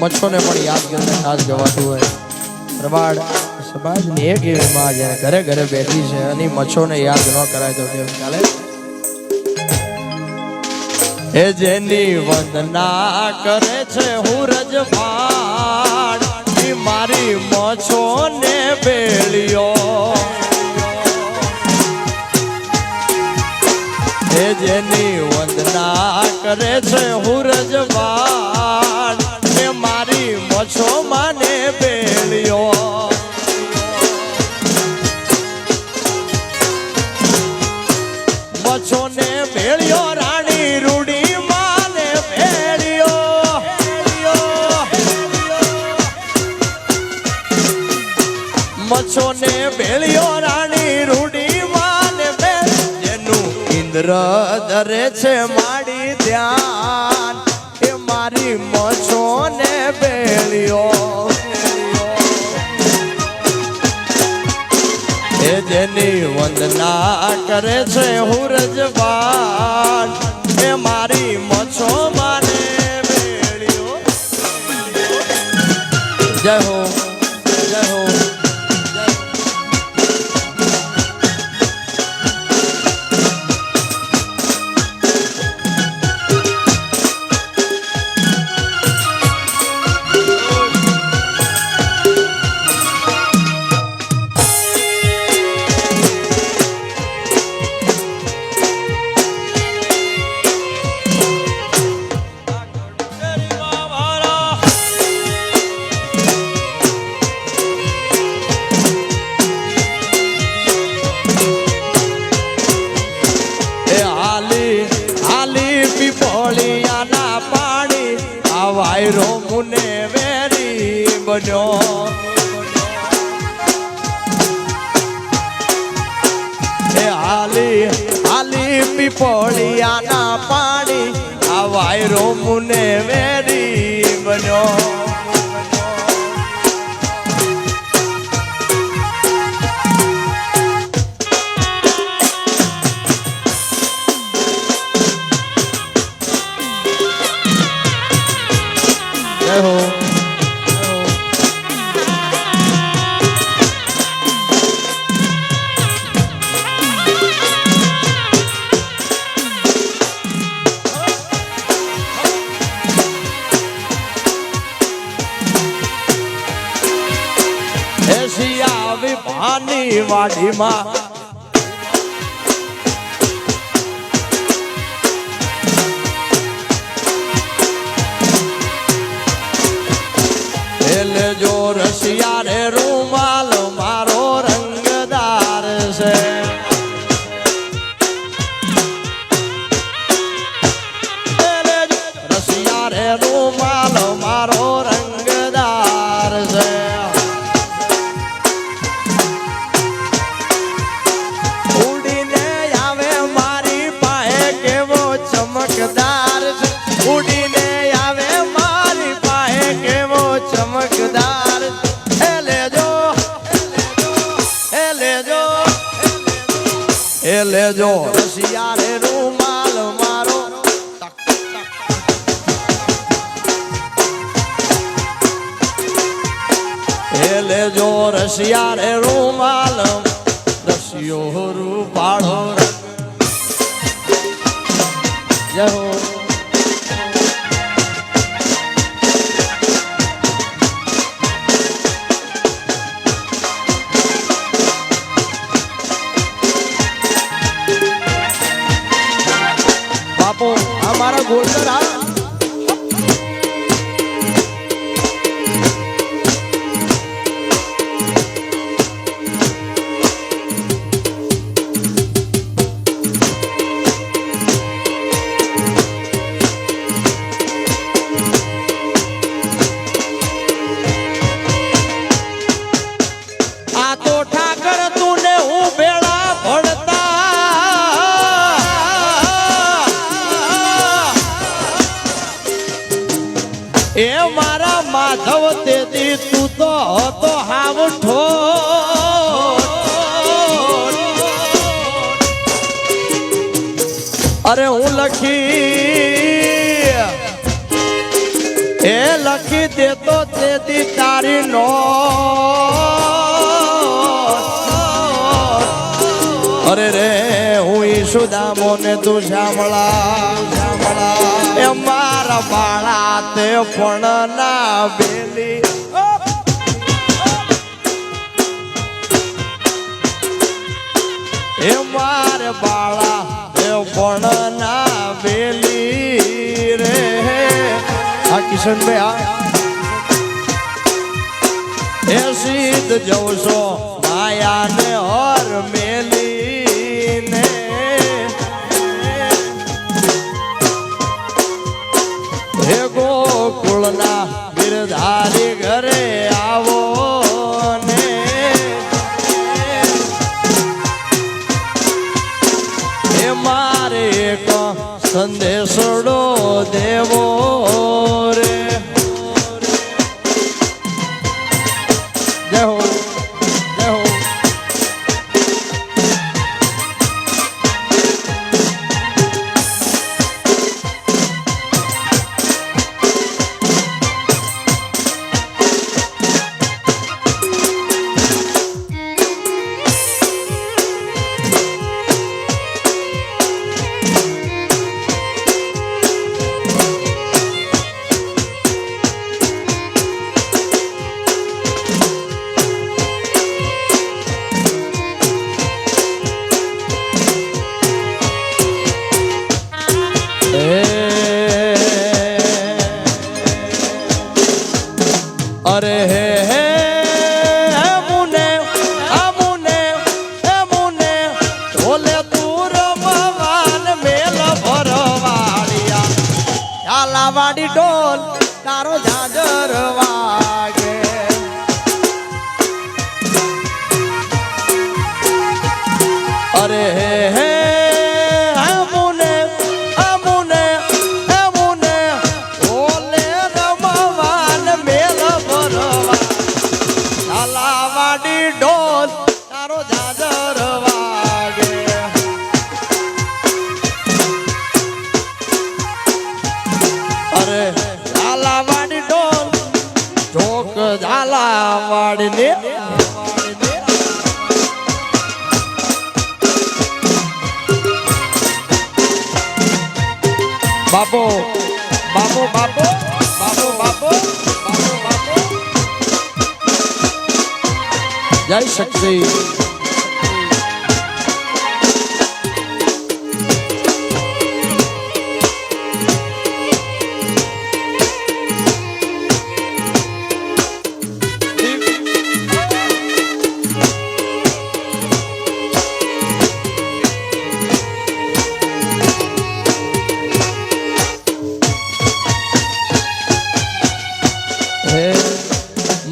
મચ્છોને પણ યાદ કરીને ખાસ ગવાતું હોય. પ્રમાણ સમાજની એક એવી માં જેને ઘરે ઘરે બેઠી છે અને મચ્છોને યાદ ન કરાય તો કેમ ચાલે? એ જેની વંદના કરે છે હું રજવાડ, મારી મચ્છોને બેળ્યો. એ જેની વંદના કરે છે હું રજવાડ, એ મારી મચ્છો માને બેળ્યો. મચ્છોને બેળ્યો રાણી રૂડી માને બેળ્યો. મચ્છોને બેળ્યો રાણી રૂડી માને બેળ્યો. જેનું ઇન્દ્ર ધરે છે માડી ધ્યાન, એ મારી મચ્છોને બેળ્યો. એ જેની વંદના કરે છે હું રજવાડ, એ મારી મચ્છો માને બેળ્યો. જય હો, જય હો. પીપળિયાના પાણી આ વાયરો મુને વેરી બન્યો. એ હાલી હાલી પીપળિયાના પાણી આ વાયરો મુને વેરી બન્યો. ભાની વાડીમાં લેજો રસિયા રે રૂમાલ મારો રંગદાર છે. રસિયા રે રૂમાલ મારો રંગદાર છે. ઉડીને આવે મારી પાસે કેવો ચમકદાર છે. ઉડીને આવે મારી પાસે કેવો ચમકદાર. એ લેજો રસિયા રે રૂમાલ મારો. એ લેજો રસિયા રે રૂમાલ રસિયો રૂપાળો. જય હો. બાપુ અમારા ગોલ્ડન આ તો ઠાકર તું ને હું ભેળા ભણતા. એ મારા માધવ તેથી તું તો હતો હાવ ઠોઠ. અરે હું લખી એ લખી દેતો તેથી તારી નો અરે રે હું ઈશુદામો ને તું શામળા એ મારા બાળા તે પણ ના બેલી એ મારે બાળા એ પણ ના બેલી રે આ કિશનભાઈ એ સીધ જવું છો માયા ને હર મેલી ને હે ગોકુળના બિરધારી ઘરે આવો ને એ મારે એક સંદેશડો દેવો રે જય હો જય હો अरे हे हे मुने बोले दूर भगवान मेल भरवाड़िया झालावाड़ी डोल तारो झांझर वागे अरे हे झालावाड़ी बापो बापो बापो बापो बापो बापो बापो जय शक्ति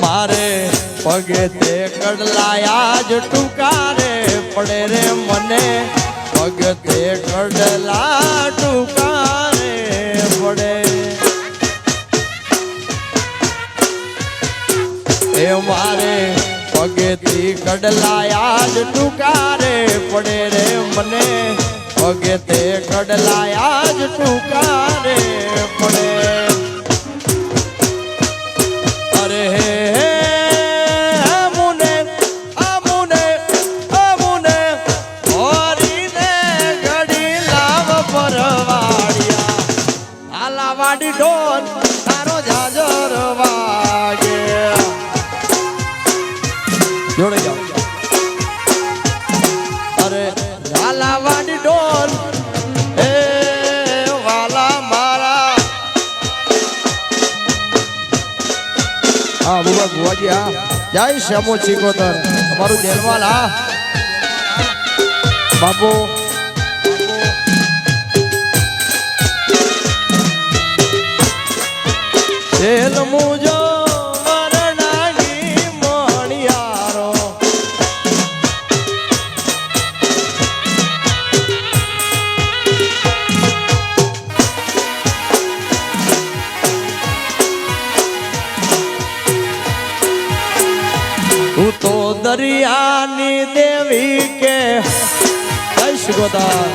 मारे पगे ते कड़लाया जो टुकारे पड़े रे मने पगे ते कड़ला टुकारे पड़े ए मारे पगे ती कड़लाया जो टुकारे पड़े रे मने पगे ते कड़लाया जो टुकारे पड़े अरे हे मुने औरी ने घड़ी लाव परवाड़िया झालावाड़ी ढोल तारो झांझर वागे जोड़े जाओ अरे झालावाड़ी ढोल ए वाला मारा हाँ बुआ बुआ जी हाँ जय श्यामो चिकोतर हमारू जेलवाल हाँ बाबू जेल मुझो मरनागी मोहनियारो तू तो दरियानी देवी के गोदान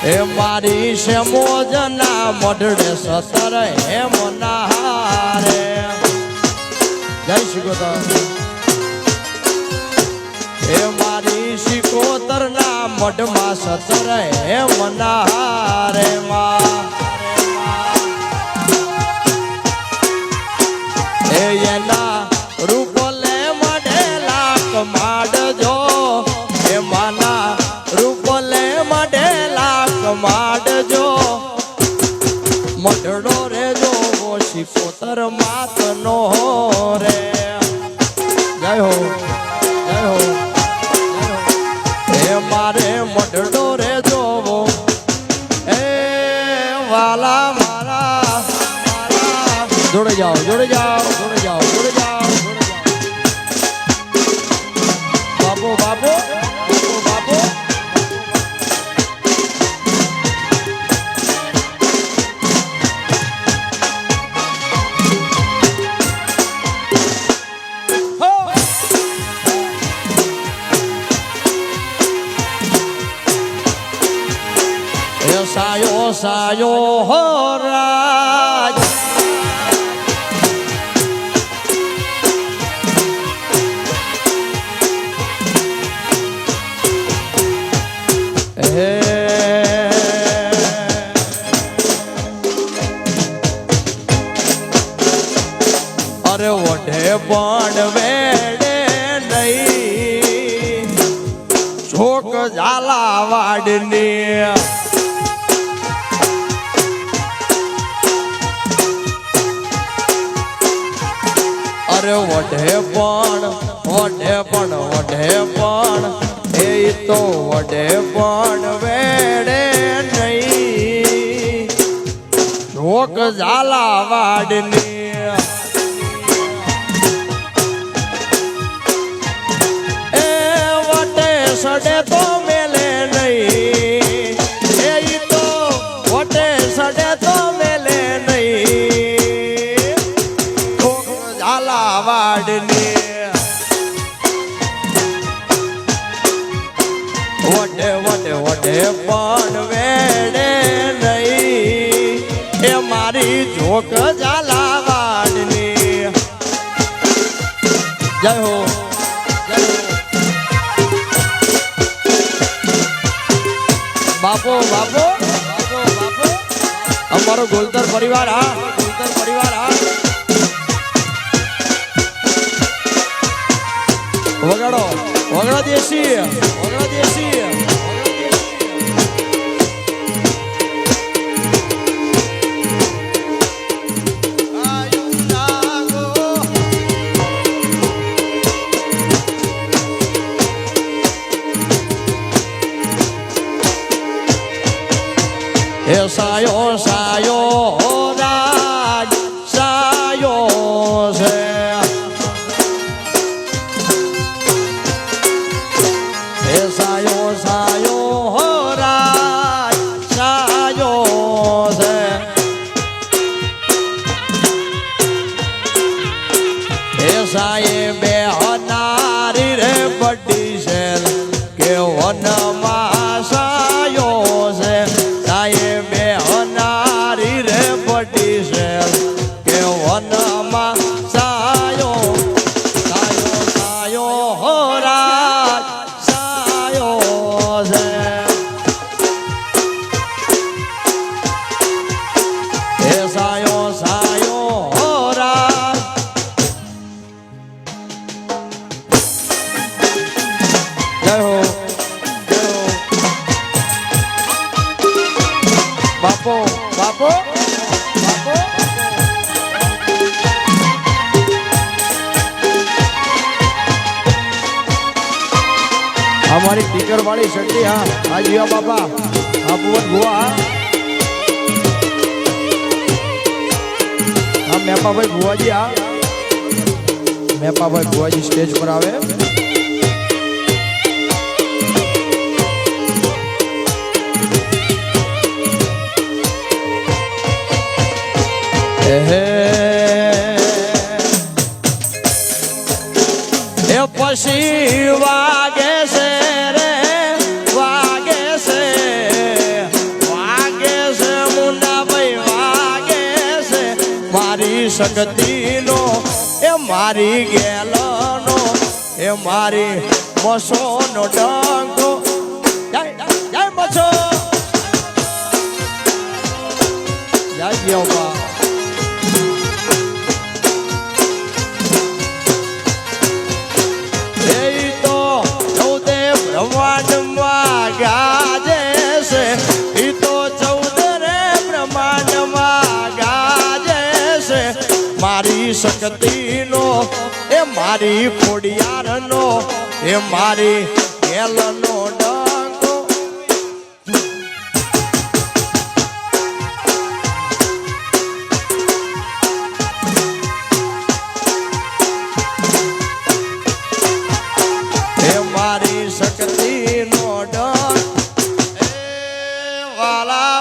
એ મારી છે મોજના મઢડે સતર હે મનારે જય શ્રી ગોતા એ મારી શિકોતર ના મઢમાં સતર હે મનારે એ એના રૂપ લે મઢેલા કમાડજો એ માના રૂપ લે મઢેલા કમાડજો મઢડો રે જો શિકોતર માત નો રે જય હો જય હો મારે મઢડો રે જોવો એ વાલા મારા જોડે જાઓ જોડે જાઓ જોડે જાઓ જોડે જાઓ બાપો બાપો બાપો સાયો સાયો હો રાજ હે અરે ઓઢે પણ વેડે નહીં છોક ઝાલા વાડની અરે વઢે પણ એ તો વઢે પણ વેડે નહીં ઢોક ઝાલા વાડની એ વટે સડે તો મેલે નહીં એ તો વટે સડે તો મેલે નહીં વાડની વડે વડે વડે પણ વેડે નહીં એ મારી જોક ઝાલા વાડની જય હો બાપો બાપો બાપો બાપો અમારો ગોલતર પરિવાર હા ગોલતર પરિવાર હા વગાડો વગડો દેશી વગડો દેશી એ સાયો સાયો રાજ સાયો છે સાયો સાયો હો રાજ સાયો છે એ સાયે બે હનારી રે બડી છે કે વનમાં સાયો છે સાયે બે હનારી રે બડી છે કે વનમાં સાયો સાયો સાયો હો રાજ સાયો સાયો રાજ જય હો બાપો બાપો બાપો हमारी टीकर वाली शक्ति हाँ आज जिया बाबा हाँ बुवन बुआ हाँ मेपा भाई बुआ जी हाँ मेपा भाई बुआ जी स्टेज पर आवे पशी वागे से रे वागे से શક્તિનો એ મારી ગેલનો એ મારી મસોનો ડંકો જય જય મસો જય યવા એ તો ચૌદે બ્રહ્માંડમાં ગાજે છે એ તો ચૌદરે બ્રહ્માંડમાં ગાજે છે મારી શક્તિનો એ મારી ખોડિયારનો એ મારી ગેલનો ડંકો એ મારી શક્તિનો ડંકો એ વાલા